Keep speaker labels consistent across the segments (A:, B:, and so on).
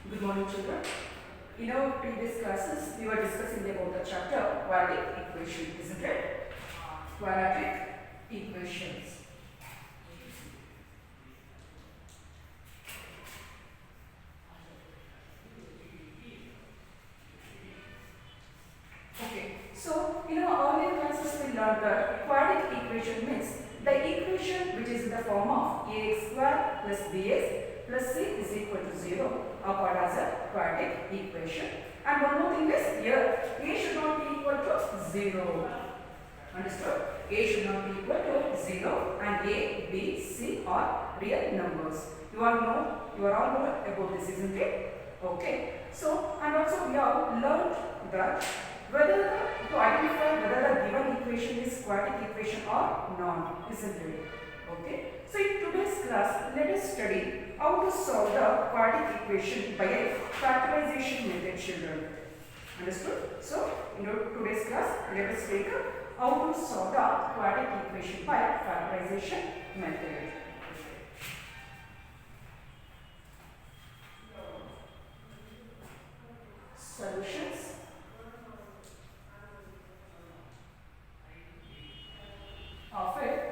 A: Good morning, children. In our previous classes, we were discussing about the chapter quadratic equation, isn't it? Quadratic equations. Okay, so in our earlier classes, we learned that quadratic equation means the equation which is in the form of ax square plus bx plus c is equal to 0 are called as a quadratic equation. And one more thing is here a should not be equal to 0. Understood? A should not be equal to 0 and a, b, c are real numbers. You all know about this, isn't it? Okay. So and also we have learned that to identify whether the given equation is quadratic equation or not, isn't it? Okay. So in today's class, let us study how to solve the quadratic equation by a factorization method, children. Understood? So in today's class, let us take how to solve the quadratic equation by factorization method. Solutions of a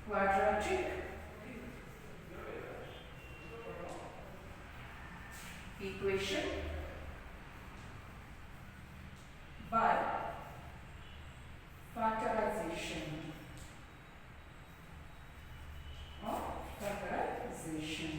A: quadratic equation by factorization or factorization.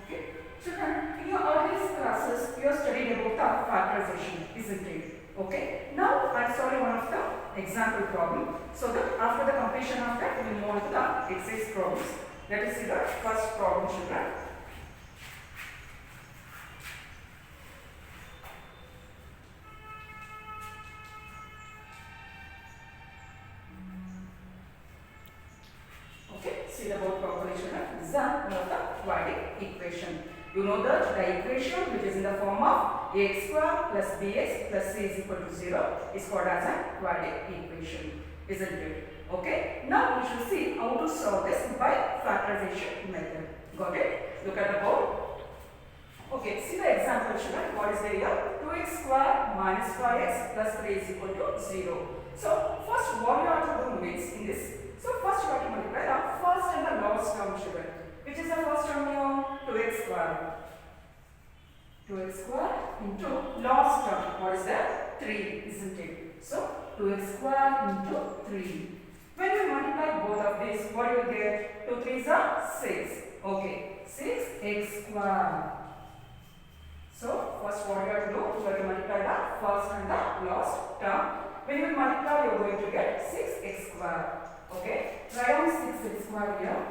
A: Okay. So in your earlier classes, you have studied about the factorization, isn't it? Okay. Now I am solving one of the example problem, so that after the completion of that, we will move on to the exercise problems. Let us see the first problem, children. Okay, see the board properly, children. This is one of the quadratic equation. You know that the equation which is in the form of ax square plus bx plus c is equal to 0 is called as a quadratic equation, isn't it? Okay. Now we should see how to solve this by factorization method. Got it? Look at the board. Okay, see the example, children. What is there here? 2x square minus 5x plus 3 is equal to 0. So first what you have to do means in this. So first you have to multiply the first and the last term, children. Which is the first term here? 2x square. 2x square into last term. What is that? 3, isn't it? So 2x square into 3. When you multiply both of these, what do you get? 2 3s are 6. Okay, 6x square. So first what you have to do? You have to multiply the first and the last term. When you multiply, you are going to get 6x square. Okay, write down 6x square here.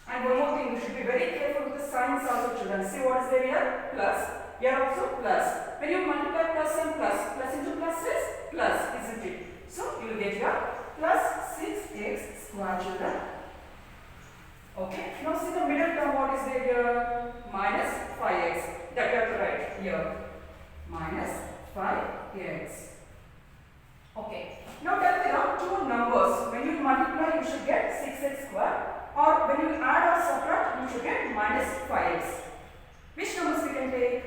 A: And one more thing, you should be very careful with the signs also, children. See what is there here? Plus. Here also plus. When you multiply plus and plus, plus into plus is plus, isn't it? So you will get here plus 6x square, children. Okay. Now see the middle term. What is there here? Minus 5x. That you have to write here. Minus 5x. Okay. Now tell me now two numbers. When you multiply, you should get 6x square. Or when you add or subtract, you should get minus 5x. Which numbers we can take?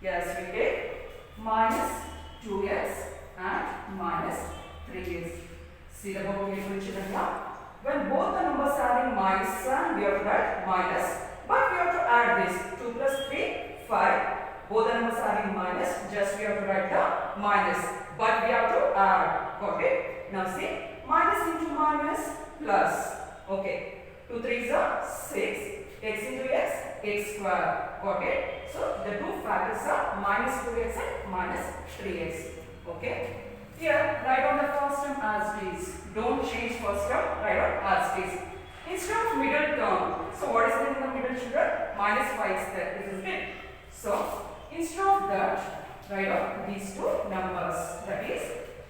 A: Yes, we take minus 2x and minus 3x. See the board carefully, children here. When both the numbers are having minus sign, we have to write minus. But we have to add this. 2 plus 3, 5. Both the numbers are having minus. Just we have to write the minus. But we have to add. Got it? Now see, minus into minus plus. Okay, 2 3s are 6, x into x square. Got it? So the two factors are minus 2x and minus 3x. Okay. Here, write on the first term as it is. Don't change first term, write on as it is. Instead of middle term, so what is there in the middle, children? Minus 5 is there, isn't it? So instead of that, write on these two numbers. That is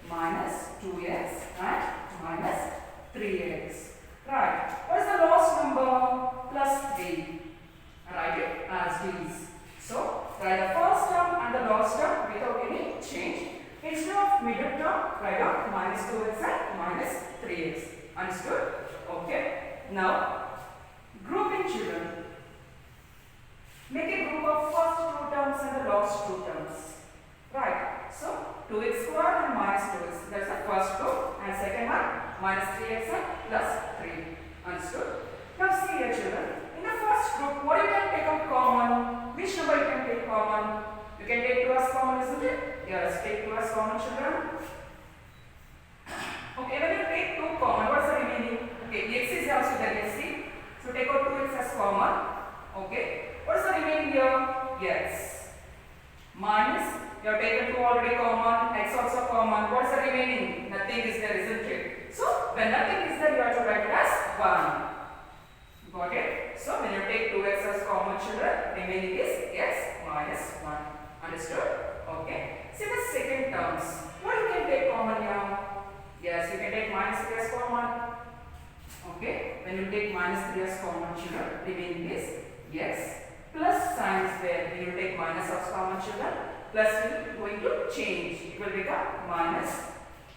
A: minus 2x and minus 3x. Right. What is the last number? Plus 3. Write it as it is. So, write the first term and the last term without any change. Instead of middle term, write out minus 2x and minus 3x. Understood? Okay. Now, grouping children. Make a group of first two terms and the last two terms. Right. So, 2x squared and minus 2x. That's the first group. And second one, minus 3x and plus 3. Understood? Now, see here children. In the first group, what you can take out common? Which number you can take common? You can take 2 as common, isn't it? Yes, take 2 as common, children. Okay, when you take 2 common, what is the remaining? Okay, x is also there, let's see. So, take out 2x as common. Okay. What is the remaining here? Yes. Minus, you have taken 2 already common, x also common. What is the remaining? Nothing is there, isn't it? So, when nothing is there, you have to write it as 1. Got it? So, when you take 2x as common, children, remaining is x minus 1. Understood? Okay. See the second terms. What you can take common here? Yes, you can take minus 3 as common. Okay. When you take minus 3 as common, children, remaining is x. Plus sign is there. We will take minus as common, children. Plus will going to change. It will become minus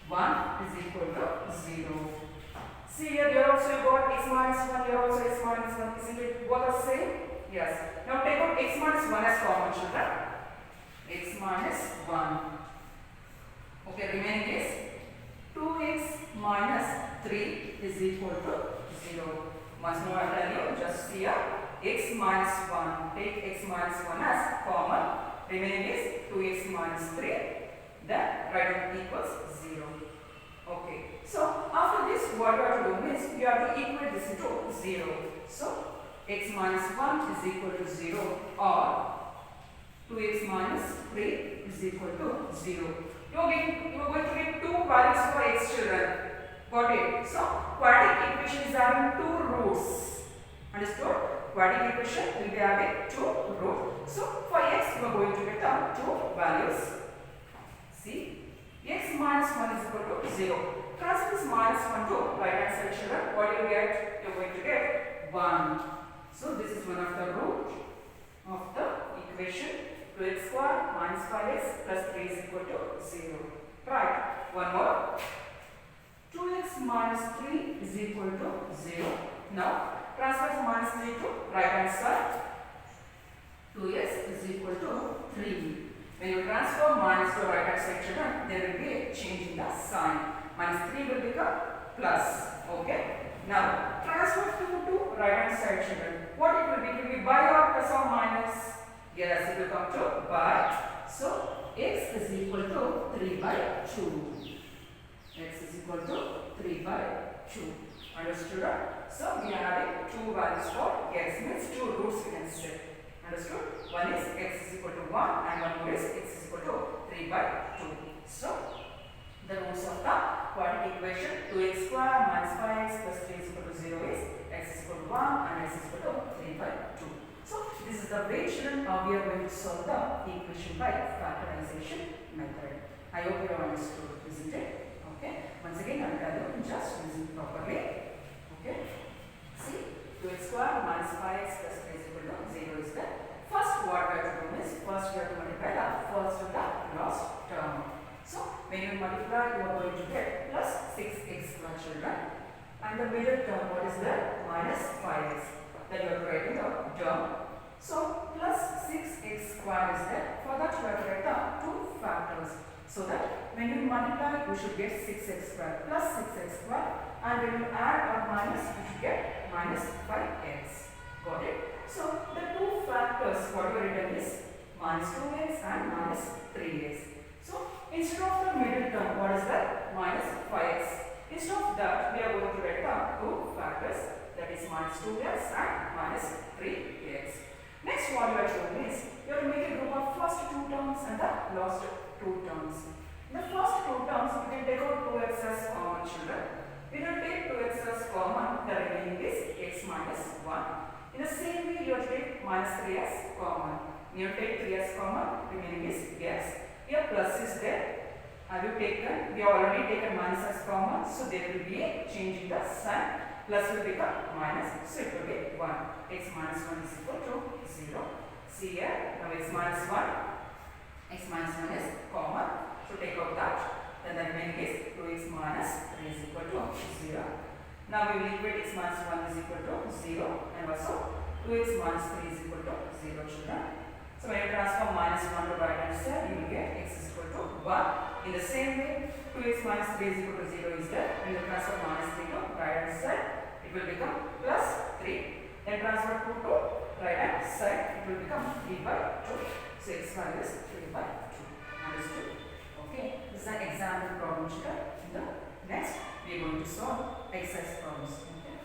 A: 1 is equal to 0. See here also you got x minus 1, here also x minus 1. Isn't it both are same? Yes. Now take out x minus 1 as common, children. X minus 1. Okay, remaining is 2x minus 3 is equal to 0. Once more I tell you, just here x minus 1. Take x minus 1 as common. Remaining is 2x minus 3. Then write it equals 0. Okay. So after this, what you have to do is you have to equate this into 0. So x minus 1 is equal to 0 or 2x minus 3 is equal to 0. You are going to get two values for x, children. Got it? So quadratic equation is having two roots. Understood? Quadratic equation will be having two roots. So for x, you are going to get the two values. See, x minus 1 is equal to 0. Transfer this minus 1 to right hand side, children. What do you get? You are going to get 1. So this is one of the root of the equation. 2x squared minus 5x plus 3 is equal to 0. Right. One more. 2x minus 3 is equal to 0. Now transfer minus 3 to right hand side. 2x is equal to 3. When you transfer minus to right hand side, children, there will be a change in the sign. Minus 3 will become plus. Okay. Now transfer 2 to right hand side, children. What it will be? It will be by or plus or minus? Yes, it will come to by. So x is equal to 3 by 2. X is equal to 3 by 2. Understood? So we are having two values for x, means two roots we can set. Understood? One is x is equal to 1 and one more is x is equal to 3 by 2. So the roots of the quadratic equation 2x squared minus 5x plus 3 is equal to 0 is x is equal to 1 and x is equal to 3 by 2. So this is the way, children, how we are going to solve the equation by factorization method. I hope you have understood, isn't it? Okay. Once again, I will tell you, just listen properly. Okay. See, 2x squared minus 5x plus 3 is equal to 0 is the first what we have to do is first we have to multiply the first and the last term. So when you multiply, you are going to get plus 6x squared, children. And the middle term, what is that? Minus 5x. Then you are writing the term. So plus 6x squared is there. For that you have to write the two factors. So that when you multiply, you should get 6x squared plus 6x squared. And when you add or minus, you should get minus 5x. Got it? So the two factors what you are written is minus 2x and minus 3x. So instead of the middle term, what is that? Minus 5x. Instead of that, we are going to write the two factors, that is minus 2x and minus 3x. Next, what you are doing is you have to make a group of first two terms and the last two terms. In the first two terms, you can take out 2x as common, children. When you take 2x as common, the remaining is x minus 1. In the same way, you have to take minus 3 as common. When you take 3 as common, remaining is x. Here plus is there. Have you taken? We have already taken minus as common, so there will be a change in the sign. Plus will become minus, so it will be 1. X minus 1 is equal to 0. See here, now x minus 1. X minus 1 is common, so take out that. Then the remaining is 2x minus 3 is equal to 0. Now we will equate x minus 1 is equal to 0 and also 2x minus 3 is equal to 0, children. So when you transform minus 1 to right hand side, you will get x is equal to 1. In the same way, 2x minus 3 is equal to 0 is there. When you transfer minus 3 to right hand side, it will become plus 3. Then transfer 2 to right hand side, it will become 3 by 2. So x value is 3 by 2. Understood? Okay. This is an example problem, children. In the next, we are going to solve exercise problems. Okay.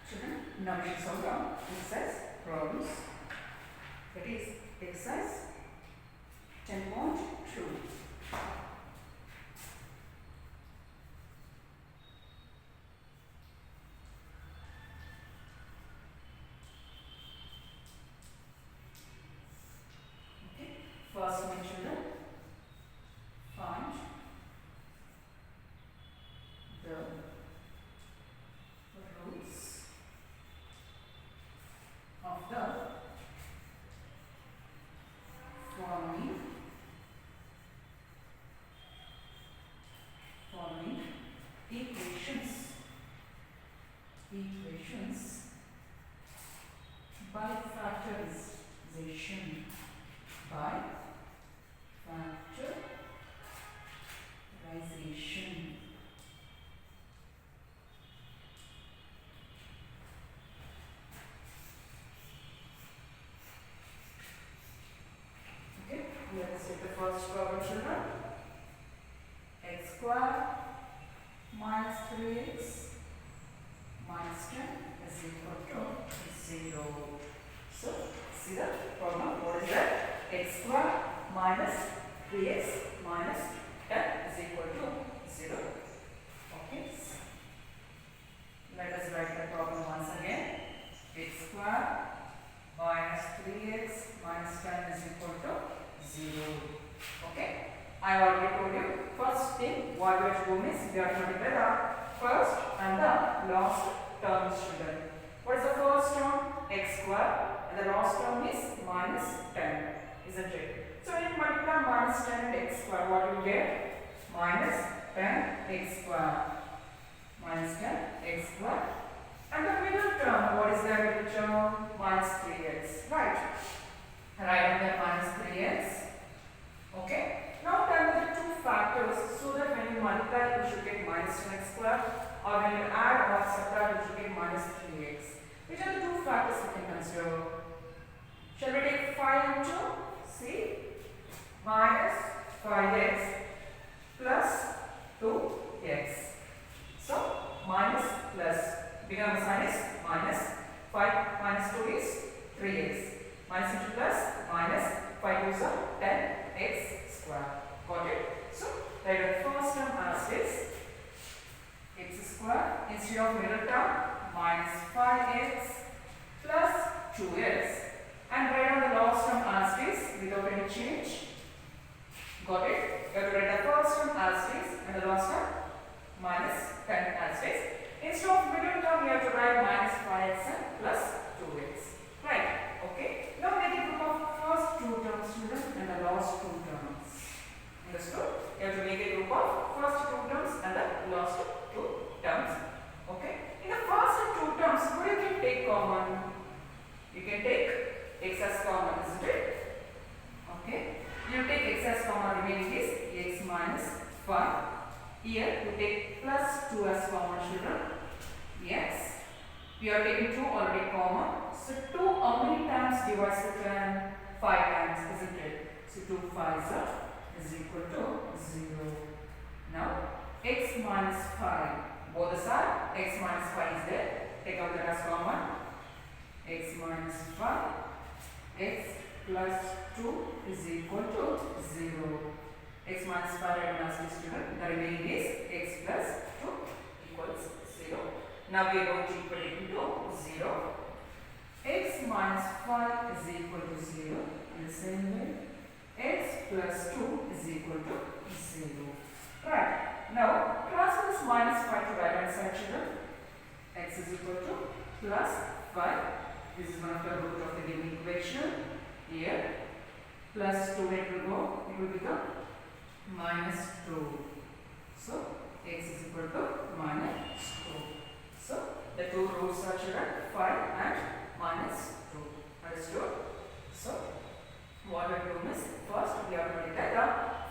A: Children, now we shall solve the exercise problems. That is exercise 10.2. Okay, first one, children, find the roots of the following equations by factorization. Okay, let's take the first problem, children. X squared minus 3x minus 10 is equal to 0. So, see the problem. What is that? X squared minus 3x minus 10 is equal to 0. Okay. Let us write the problem once again. X squared minus 3x minus 10 is equal to 0. Okay. I already told you, first thing what we have to do is we have to multiply the first and the last terms, children. What is the first term? X squared, and the last term is minus 10, isn't it? So when you multiply minus 10 and x squared, what you get? Minus 10 x squared. Minus 10 x squared. And the middle term, what is the middle term? Minus 3x, right? Write on that minus 3x. Okay. Now turn the two factors so that when you multiply, you should get minus 10x squared, or when you add or subtract, you should get minus 3x. Which are the two factors we can consider? Shall we take 5 into, see, minus 5x plus 2x. So, minus plus, become sign is minus, 5 minus 2 is 3x. Minus into plus, minus 5 is 10x square. Got it? So, write the first term as is x square instead of middle term minus 5x plus 2x, and write on the last term as is without any change. Got it? You have to write the first term as is and the last term minus 10 as is. Instead of middle term, you have to write minus 5x and plus 2x. Right? Okay. Now make a group of first two terms, children, and the last two terms. Understood? You have to make a group of first two terms and the last two terms. Okay? In the first two terms, what you can take common? You can take x as common, isn't it? Okay? You take x as common, remaining is x minus 5. Here you take plus 2 as common, children. Yes. We are taking 2 already common. So 2 how many times divides the 10? 5 times, isn't it? So 2 5s is equal to 0. Now x minus 5. Both the side x minus 5 is there. Take out that as common. X minus 5. X plus 2 is equal to 0. X minus 5 as this, student. The remaining is x plus 2 equals 0. Now we are going to equate it into 0. X minus 5 is equal to 0. In the same way, x plus 2 is equal to 0. Right. Now transfer this minus 5 to right hand side, children. X is equal to plus 5. This is one of the root of the given equation. Here plus 2 it will go. It will become minus 2. So x is equal to minus 2. So the two roots are children 5 and minus 2. Understood? So what we do is first we have to multiply the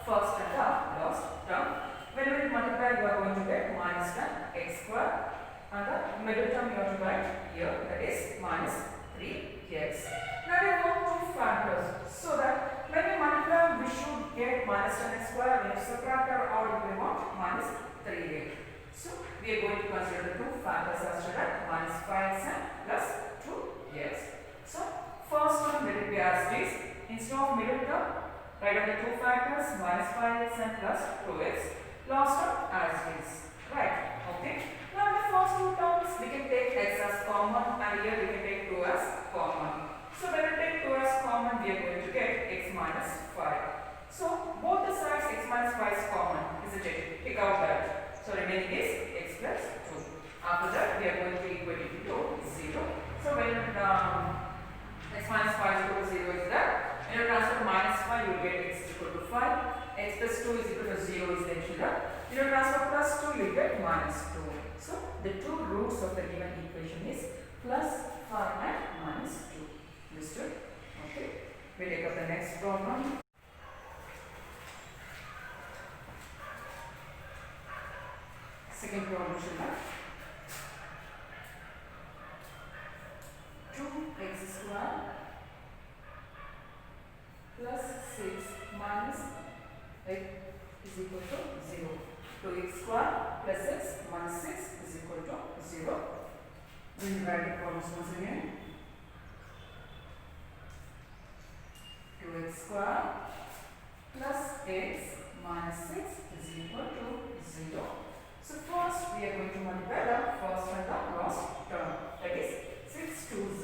A: first and the last term. When we multiply, we are going to get minus 10 x square, and the middle term you have to write here, that is minus 3x. Now we want two factors, so that when we multiply we should get minus 10x square. When you subtract or out, we want minus 3x. So we are going to consider the two factors as children, minus 5x and plus 2x. So first term, let it be as it is. Instead of middle term, write down the two factors, minus 5x and plus 2x. Last term as it is. Right. Okay. Now in the first two terms, we can take x as common, and here we can take 2 as common. So when we take 2 as common, we are going to get x minus 5. So both the sides x minus 5 is common, isn't it? Take out that. So remaining is x plus 2. After that, we are going to equate it to 0. So when x minus 5 is equal to 0 is that. When you transfer minus 5, you will get x is equal to 5. X plus 2 is equal to 0 is then children. When you transfer plus 2, you will get minus 2. So the two roots of the given equation is plus 5 and minus 2. Understood? Okay. We take up the next problem. Second problem, children. 2x square plus 6 minus x is equal to 0. 2x square plus 6 minus 6 is equal to 0. We will write the problems once again. 2x square plus x minus 6 is equal to 0. So first we are going to multiply the first and the last term. That is 6 2s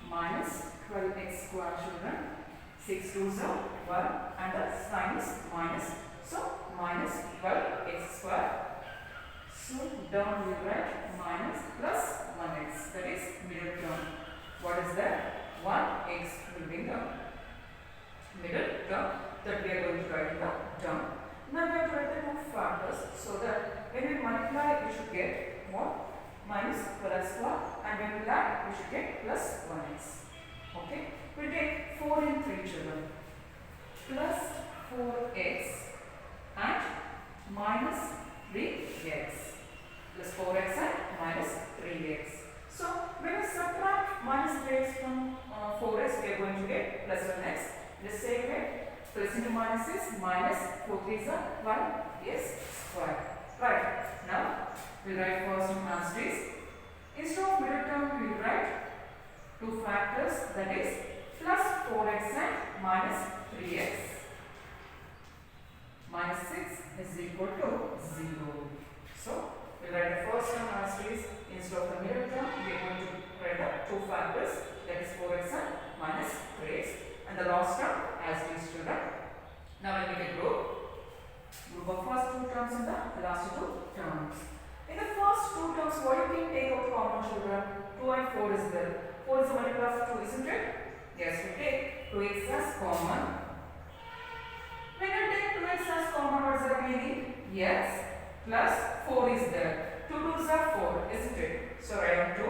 A: minus 12x square, children. 6 2s 1 and the sign is minus. So minus 12x square. So down we write minus plus 1x. That is middle term. What is that? 1x will be the middle term that we are going to write in the term. Now we have to write the two factors, so that when we multiply we should get what? Minus 12 square, and when we add we should get plus 1x. Okay. We take 4 and 3, children. Plus 4x and minus 3x. Plus 4x and minus 3x. So when we subtract minus 3x from 4x, we are going to get plus 1x. The same way, plus into minus is minus 4 3s are 1 is square. Right. Now we write first in as it is. Instead of middle term, we will write two factors, that is plus 4x and minus 3x. Minus 6 is equal to 0. So we will write the first term as it is. Instead of the middle term, we are going to write the two factors, that is 4x and minus 3x, and the last term as it is, children. Now when we get group of first two terms and the last two terms. In the first two terms, what you can take out common, children? 2 and 4 is there. 4 is a multiple of 2, isn't it? Yes, we take 2x as common. When you take 2x as common, what is the meaning? Yes, plus 4 is there. 2 2s are 4, isn't it? So write 2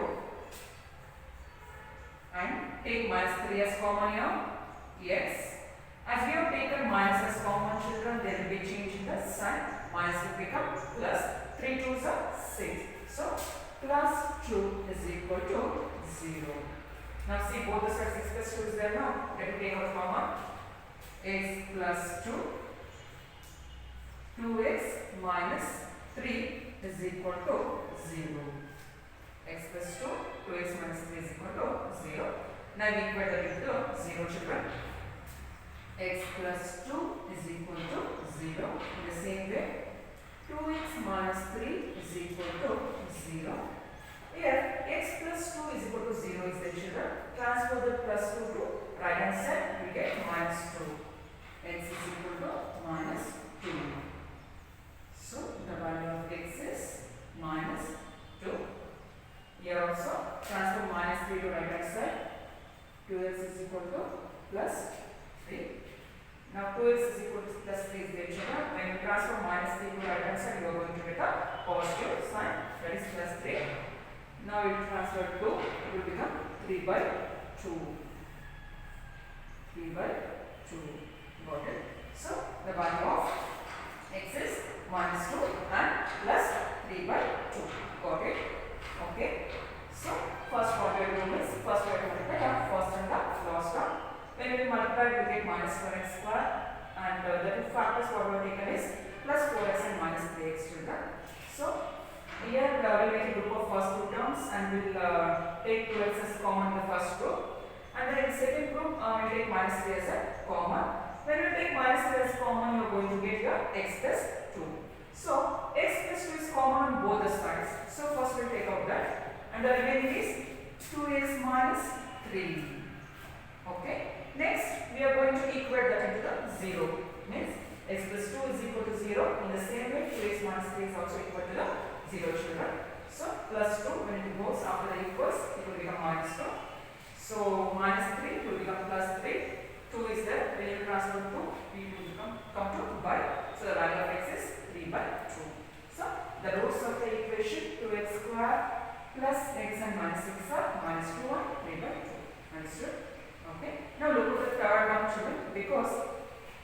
A: and take minus 3 as common here. Yes. As we have taken minus as common, children, there will be change in the sign. Minus will become plus. 3 2s are 6. So plus 2 is equal to 0. Now see, both the sides 6 plus 2 is there now. Let me take out common. X plus 2. 2x minus 3 is equal to 0. X plus 2. 2x minus 3 is equal to 0. Now we equate that into 0, children. X plus 2 is equal to 0. In the same way, 2x minus 3 is equal to 0. Here, x plus 2 is equal to 0 is the children. Transfer the plus 2 to right hand side, we get minus 2. X to right hand side. 2x is equal to plus 3. Now 2x is equal to plus 3 is there, children. When you transfer minus 3 to right hand side, you are going to get a positive sign, that is plus 3. Now it will transfer 2, it will become 3 by 2. 3 by 2. Got it? So the value of x is minus 2 and plus 3 by 2. Got it? Okay. So first what we are doing is, first we are going to multiply the first and the last term. When we multiply, we get minus 4x square, and the two factors what we have taken is plus 4x and minus 3x, children. So here we will make a group of first two terms and we will take 2x as common in the first group, and then in the second group we will take minus 3 as a common. When you take minus 3 as common, you are going to get your x plus 2. So x plus 2 is common on both the sides. So first we will take out that, and the remaining is 2x minus 3. Okay. Next we are going to equate that into the 0. Means x plus 2 is equal to 0. In the same way, 2x minus 3 is also equal to the 0, children. So plus 2, when it goes after the equals, it will become minus 2. So minus 3 will become plus 3. 2 is there. When you transfer 2, it will come to by. So the value of x is 3 by 2. So the roots of the equation 2x square plus x and minus 6 are minus 2 and 3 by 2. Understood? Okay. Now look at the third one, children, because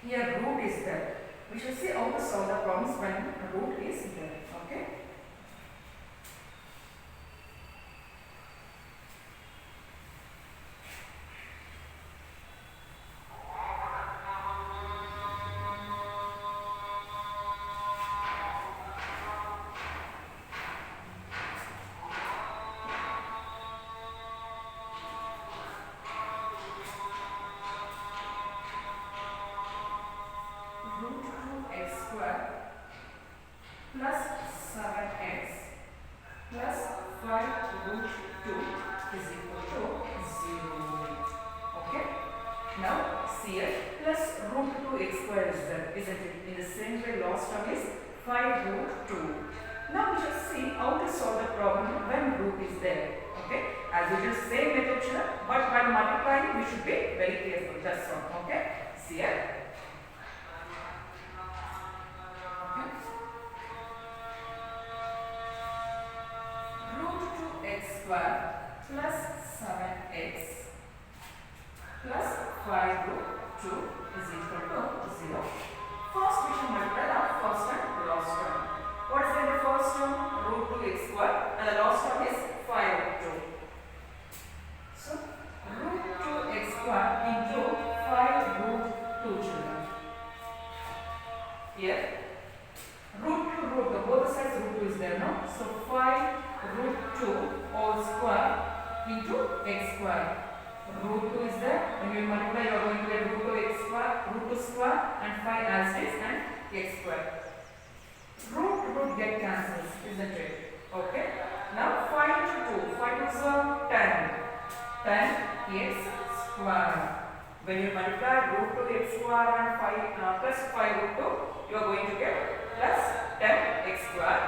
A: here root is there. We should see how to solve the problems when root is there. Okay. Plus 7x plus 5 root 2 is equal to 0. Okay. Now see here, plus root 2x square is there, isn't it? In the same way, last term is 5 root 2. Now we shall see how to solve the problem when root is there. Okay. As usual, same method, but while multiplying we should be very careful. That's all. Okay. See here. Plus 7x plus 5 root 2 is equal to 0. First we should multiply the first and last term. What is in the first term? Root 2x square, and the last term is 5 root 2. So root 2x square into 5 root 2, children. Here root 2 root 2, both sides root 2 is there now. So 5 root 2 all square into x square. Root 2 is there. When you multiply, you are going to get root 2 x square, root 2 square, and 5 as is, and x square. Root get cancels, isn't it? Okay. Now 5 into 2. 5 is 10. 10 x square. When you multiply root 2 x square and 5 plus 5 root 2, you are going to get plus 10 x square.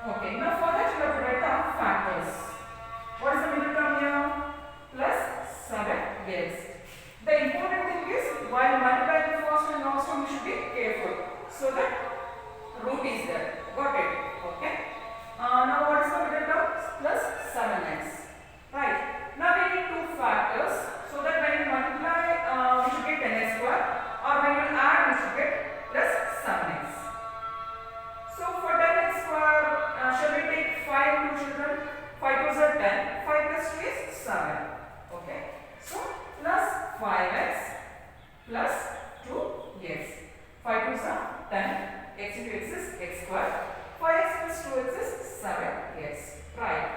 A: Okay. Now for that, you have to write down factors. What is the middle term here? Plus 7x. The important thing is, while multiplying the first and last term, you should be careful so that root is there. Got it? Okay. Now what is the middle term? Plus 7x. Right. Now we need two factors so that when you multiply, we should get 10x square, or when you add, we should get plus 7x. So for 10x square, shall we take 5 children? 5 2s are 10, 5 plus 2 is 7. Okay. So plus 5x plus 2x. 5 2s are 10, x into x is x square. 5x plus 2x is 7x. Right.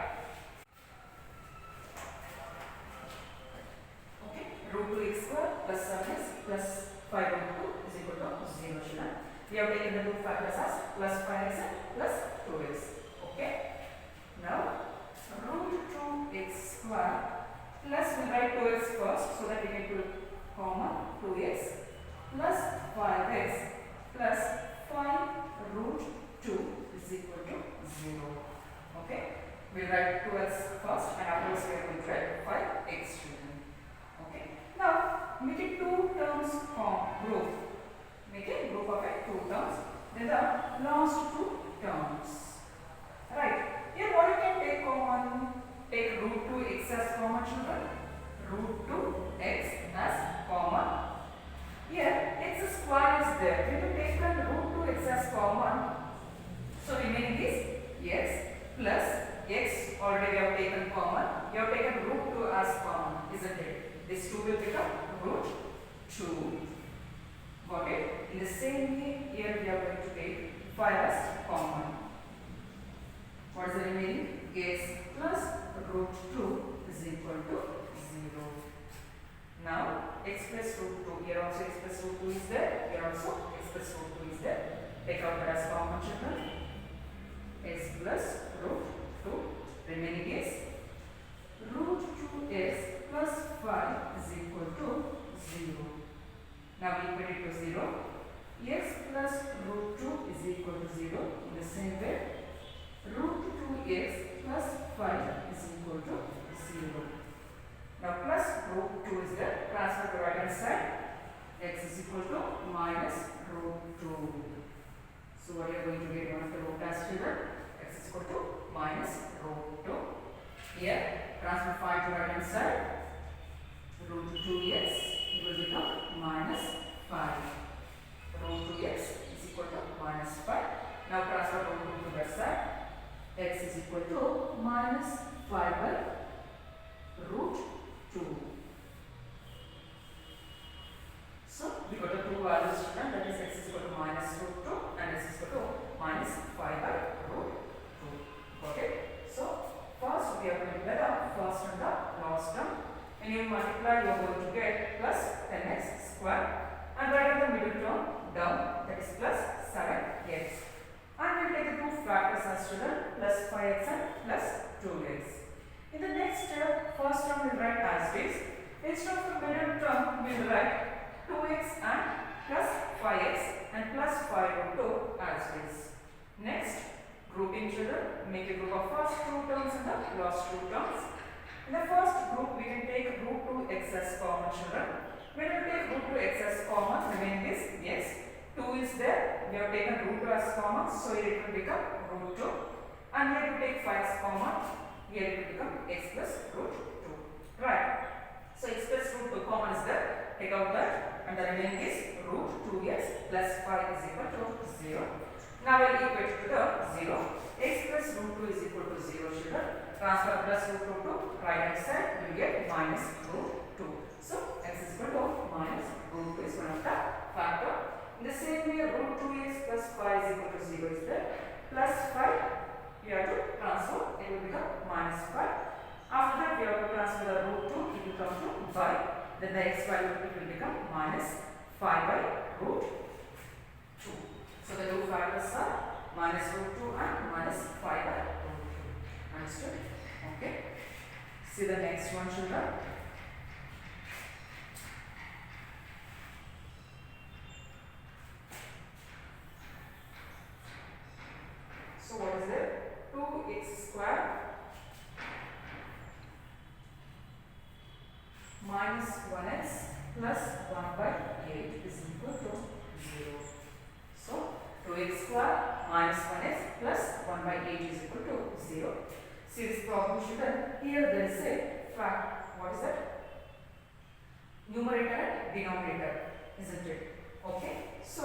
A: Okay. Root 2x square plus 7x plus 5 root 2 is equal to 0, children. We have taken the two factors as plus 5x and plus 2x. Okay. Now root 2x square plus, we write 2x first so that we get to common 2x plus 5x plus 5 root 2 is equal to 0. Okay. We write 2x first and afterwards we are going to common children? Root 2x as common. Here x square is there. We have taken root 2x as common. So remaining is x plus x already we have taken common. We have taken root 2 as common, isn't it? This 2 will become root 2. Got it? In the same way, here we are going to take 5 as common. What is the remaining? X plus root 2 is equal to 0. Now x plus root 2. Here also x plus root 2 is there. Here also x plus root 2 is there. Take out that as common children. X plus root 2. Remaining is root 2x plus 5 is equal to 0. Now we equate it to 0. X plus root 2 is equal to 0. In the same way, root 2x plus 5 is equal to 0. Now plus root 2 is there. Transfer to right hand side. X is equal to minus root 2. So what you are going to get one of the root as children? X is equal to minus root 2. Here transfer 5 to right hand side. Root 2x, it will become minus 5. Root 2x is equal to minus 5. Now transfer root 2 to that side. X is equal to minus 5 by root 2. So we got the two values student, that is x is equal to minus root 2 and x is equal to minus 5 by root 2. Got it? So first we are going to multiply the first and the last term. When you multiply, you are going to get plus 10x square and write the middle term down, that is plus 7x. And we will take the two factors as student, plus 5x and plus 2x. In the next step, first term we will write as is. Instead of the middle term, we will write 2x and plus 5x and plus 5 root 2 as is. Next, grouping children, make a group of first two terms and the last two terms. In the first group, we can take root 2x as common children. When we take root 2x as common, remaining is x. 2 is there, we have taken root 2 as common, so here it will become root 2. And here we take 5 as common, here it will become x plus root 2. Right. So x plus root 2 common is there, take out that, and the remaining is root 2x plus 5 is equal to 0. Now we will equate to the 0. X plus root 2 is equal to 0 children. Transfer plus root 2 to right hand side, you get minus root 2. So x is equal to minus root 2 is one of the factor. In the same way, root 2x plus 5 is equal to 0 is there. Plus 5, you have to transfer, it will become minus 5. After that, you have to transfer the root 2, it will come to 5. Then the x value will become minus 5 by root 2. So the two factors are minus root 2 and minus 5 by root 2. Understood? Okay. See the next one, children. So what is it? 2x square minus 1x plus 1 by 8 is equal to 0. So 2x square minus 1x plus 1 by 8 is equal to 0. See this problem children. Here there is a fact. What is that? Numerator and denominator, isn't it? Okay. So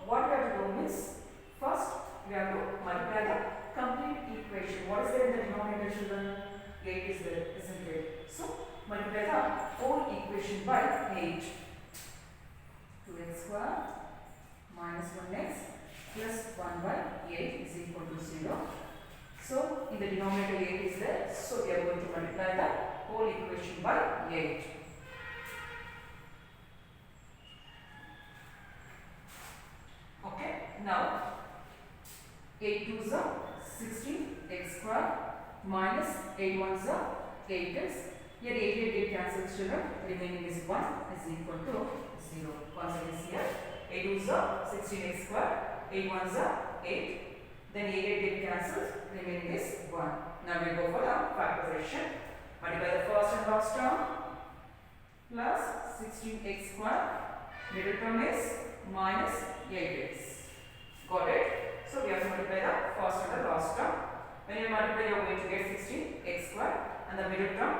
A: what we have to do is, first we have to multiply the complete equation. What is there in the denominator children? 8 is there, isn't it? So multiply the whole equation by 8. 2x square minus 1x plus 1 by 8 is equal to 0. So in the denominator 8 is there. So we are going to multiply the whole equation by 8. Okay. Now 8 2s are 16 x square minus 8 1s are 8x. Here 8 cancels children. Remaining is 1 is equal to 0. Once again here 8 2s are 16x square. 8 1s are 8. Then 8 cancels. Remaining is 1. Now we will go for the factorization. Multiply the first and last term plus 16x square. Middle term is minus 8x. Got it? So we have to multiply the first and the last term. When you multiply, you are going to get 16x square, and the middle term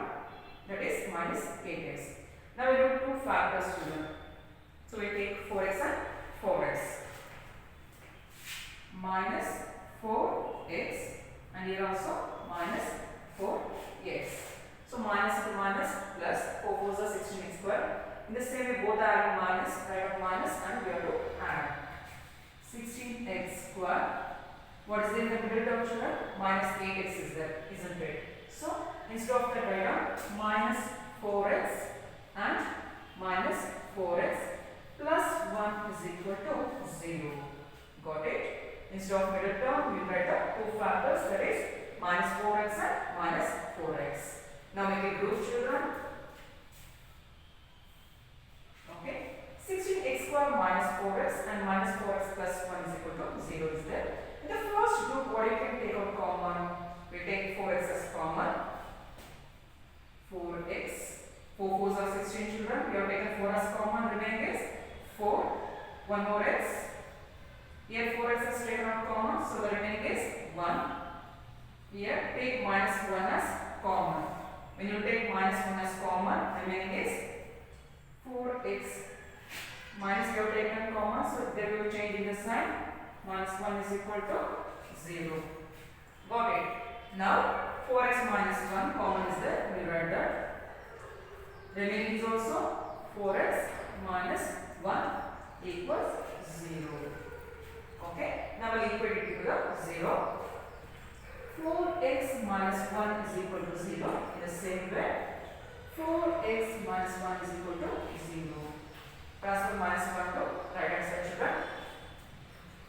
A: that is minus 8x. Now we do two factors children. So we take 4x and 4x. Minus 4x and here also minus 4x. So minus into minus plus 4 4s are 16x square. In the same way both are having minus, right of minus and we have to add 16x square. What is there in the middle term children? Minus 8x is there, isn't it? So instead of that write down minus 4x and minus 4x plus 1 is equal to 0. Got it? Instead of middle term, we will write the two factors, that is minus 4x and minus 4x. Now make it group children. Okay. 16x square minus 4x and minus 4x plus 1 is equal to 0 is there. In the first group, what you can take out common? We take 4x as common. 4x. 4 4s are 16 children. We have taken 4 as common. Remaining is 4. 1 more x. Here 4x is taken out common. So the remaining is 1. Here take minus 1 as common. When you take minus 1 as common, remaining is 4x. Minus we have taken common. So there we will change in the sign. Minus 1 is equal to 0. Got it? Now 4x minus 1 common is there. We will write that. Remaining is also 4x minus 1 equals 0. Okay. Now we will equate it to the 0. 4x minus 1 is equal to 0. In the same way, 4x minus 1 is equal to 0. Transfer minus 1 to right hand side children.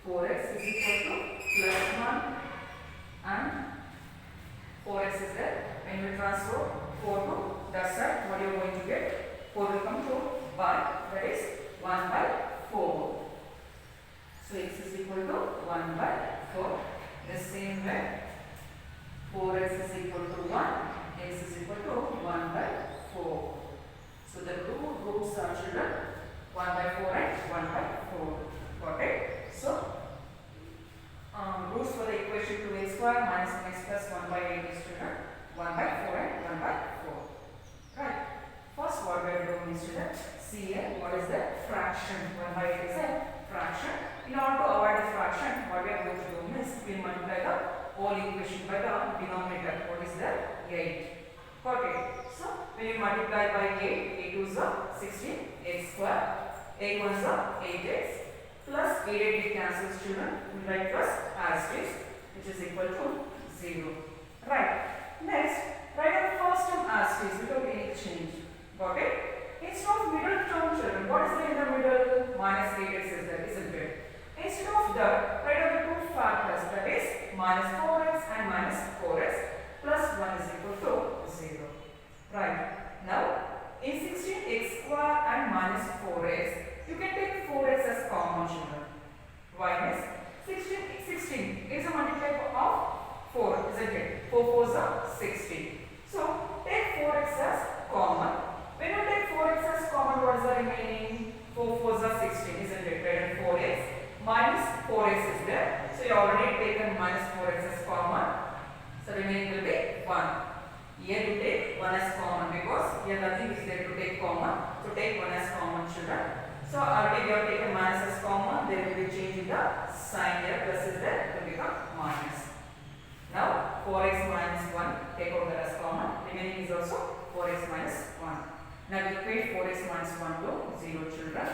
A: 4x is equal to plus 1 and 4x is there. When you transfer 4 to that side, what you are going to get? 4 will come to 1, that is 1 by 4. So x is equal to 1 by 4. The same way, 4x is equal to 1, x is equal to 1 by 4. So the two groups are children 1 by 4 and 1 by 4. Got it? So roots for the equation 2x square minus x plus 1 by 8 is children 1 by 4 and 1 by 4. Right. First what we are doing is children, see here what is the fraction. 1 by 8 is a fraction. In order to avoid the fraction, what we are going to do is we multiply the whole equation by the denominator. What is that? 8. Got it? So when you multiply by 8, 8 is 16 x square, 8 1 is 8x plus 8 8 cancels children. We write plus as it is, which is equal to 0. Right. Next, write the first term as it is without any change. Got it? Instead of middle term children, what is there in the middle? Minus 8x is there, isn't it? Instead of that, write out the two factors, that is minus 4x and minus 4x plus 1 is equal to 0. Right. Now, in 16x square and minus 4x, you can take 4x as common children. Why is 16 is a multiple of 4, isn't it? 4 4s are 16. So, take 4x as common. When you take 4x as common, what is the remaining? 4 4s are 16, isn't it? Right, and 4x minus 4x is there. So, you already taken minus 4x as common. So, remaining will be 1. Here you take 1 as common because here nothing is there to take common. So, take 1 as common children. So, already we have taken minus as common. There will be change in the sign here. Plus is there to become minus. Now, 4x minus 1, take out that as common. Remaining is also 4x minus 1. Now, we equate 4x minus 1 to 0 children.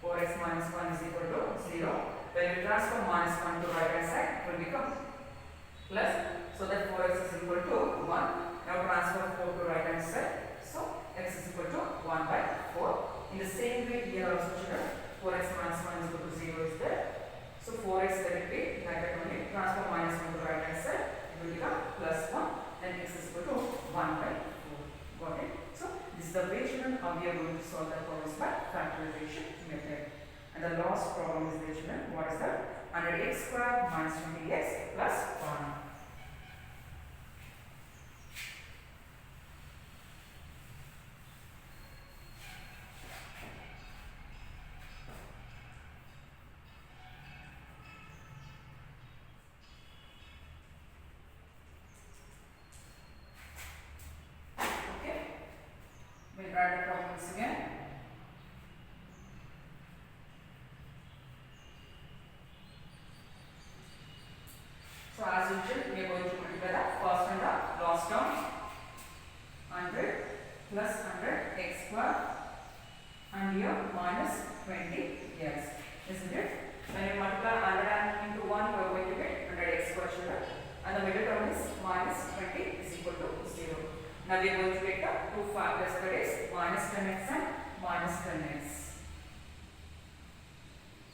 A: 4x minus 1 is equal to 0. When we transfer minus 1 to right hand side, it will become plus. So that 4x is equal to 1. Now transfer 4 to right hand side. So x is equal to 1 by 4. In the same way here also children, 4x minus 1 is equal to 0 is there. So 4x let it be like that only. Transfer minus 1 to right hand side. It will become plus 1. Then x is equal to 1 by 4. Got it? So this is the way children how we are going to solve the problems by factorization method. And the last problem is the children. What is that? Under x square minus 20x plus 1. write the problem once again. So as usual, we are going to multiply the first and the last term. 100 plus 100 x square and here minus 20x, isn't it? When you multiply 100 into 1, we are going to get 100x square children, and the middle term is minus 20 is equal to 0. Now we are going to get the two factors, that is minus 10x and minus 10x.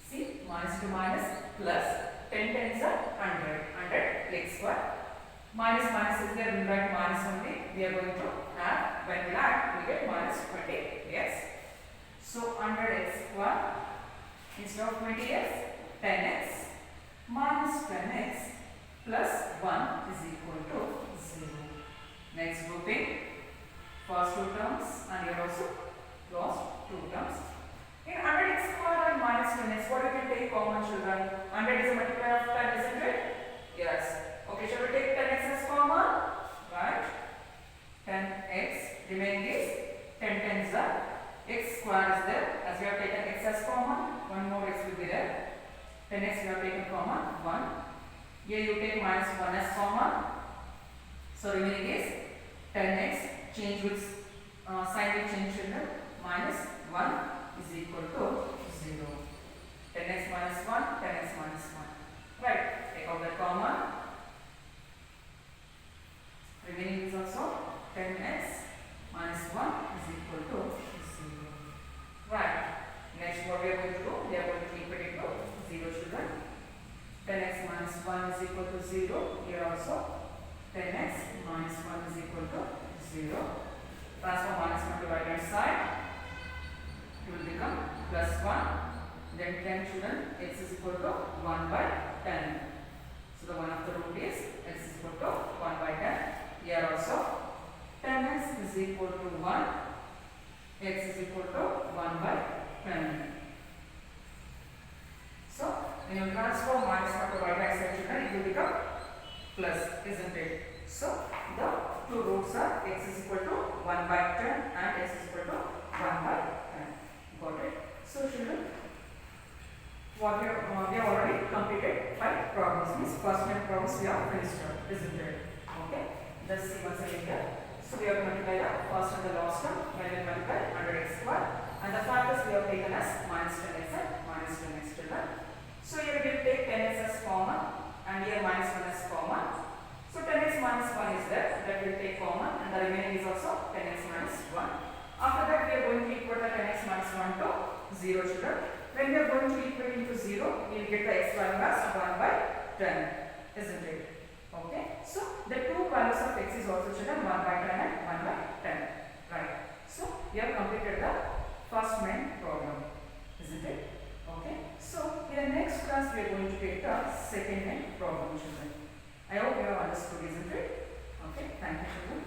A: See, minus to minus plus 10 tens are 100 x square. Minus minus is there, we will write minus only. We are going to add, when we add, we get minus 20x. So 100x square instead of 20x, 10x minus 10x plus 1 is equal to 0. Next grouping, first two terms and here also last two terms. In 100x square and minus 10x, what we can take common, children? 100 is a multiplier of 10, isn't it? Yes. Okay, shall we take 10x as common? Right. 10x, remaining is 10 tens are x square is there. As we have taken x as common, one more x will be there. 10x we have taken common, 1. Here you take minus 1 as common. So remaining is 10x, change with sign will change, children. Minus 1 is equal to 0. 10x minus 1, 10x minus 1. Right, take out the common. Remaining is also 10x minus 1 is equal to 0. Right. Next what we are going to do? We are going to keep it into 0, children. 10x minus 1 is equal to 0. Here also 10x minus 1 is equal to 0. Transfer minus 1 to right hand side. It will become plus 1. Then 10, children, x is equal to 1 by 10. So the one of the root is x is equal to 1 by 10. Here also 10x is equal to 1. X is equal to 1 by 10. So when you transform minus 1 to right hand side, children, it will become plus, isn't it? So the two roots are x is equal to 1 by 10 and x is equal to 1 by 10. Got it? So children, what we have already completed 5 problems. Means first 10 problems we have finished up, isn't it? Okay. Let's see once again here. So we have multiplied the first and the last term. When we multiply 100x square, and the factors we have taken as minus 10x and minus 10x children. So here we will take 10x as common and here minus 1 as common. So 10x minus 1 is there, that will take common, and the remaining is also 10x minus 1. After that we are going to equal the 10x minus 1 to 0, children. When we are going to equate into 0, we will get the x value as 1 by 10, isn't it? Okay. So the two values of x is also, children, 1 by 10 and 1 by 10. Right. So we have completed the first main problem, isn't it? Okay. So in the next class we are going to take the second main problem, children. I hope you have understood, isn't it? Okay. Thank you, children.